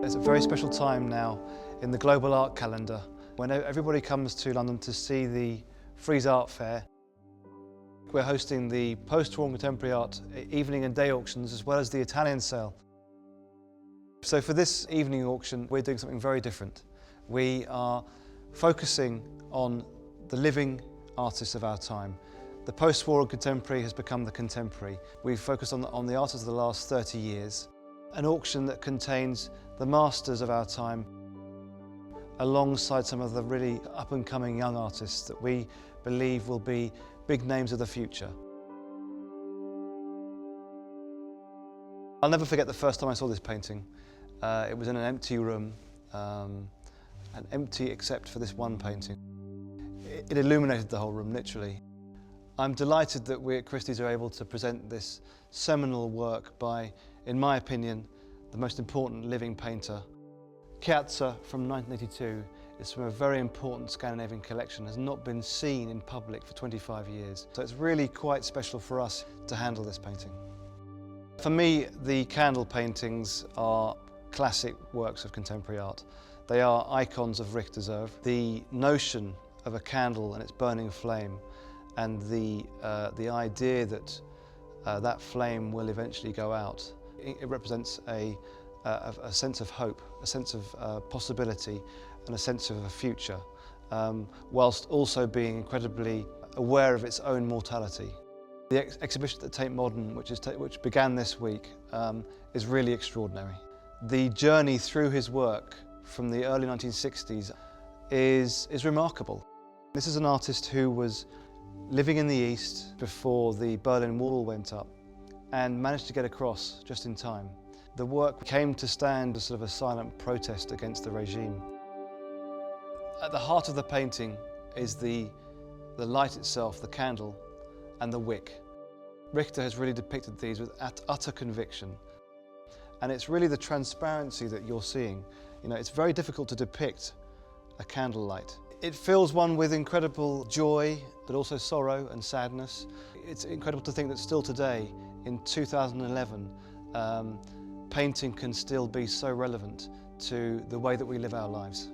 It's a very special time now in the global art calendar when everybody comes to London to see the Frieze Art Fair. We're hosting the post-war and contemporary art evening and day auctions as well as the Italian sale. So for this evening auction we're doing something very different. We are focusing on the living artists of our time. The post-war and contemporary has become the contemporary. We've focused on the artists of the last 30 years. An auction that contains the masters of our time alongside some of the really up-and-coming young artists that we believe will be big names of the future. I'll never forget the first time I saw this painting. It was in an empty room, and empty except for this one painting. It illuminated the whole room, literally. I'm delighted that we at Christie's are able to present this seminal work by, in my opinion, the most important living painter. Kerze from 1982 is from a very important Scandinavian collection, has not been seen in public for 25 years. So it's really quite special for us to handle this painting. For me, the candle paintings are classic works of contemporary art. They are icons of Richter's oeuvre. The notion of a candle and its burning flame and the idea that that flame will eventually go out, it represents a sense of hope, a sense of possibility and a sense of a future, whilst also being incredibly aware of its own mortality. The exhibition at Tate Modern, which began this week, is really extraordinary. The journey through his work from the early 1960s is remarkable. This is an artist who was living in the East before the Berlin Wall went up and managed to get across just in time. The work came to stand as sort of a silent protest against the regime. At the heart of the painting is the light itself, the candle, and the wick. Richter has really depicted these with utter conviction. And it's really the transparency that you're seeing. You know, it's very difficult to depict a candlelight. It fills one with incredible joy, but also sorrow and sadness. It's incredible to think that still today, in 2011, painting can still be so relevant to the way that we live our lives.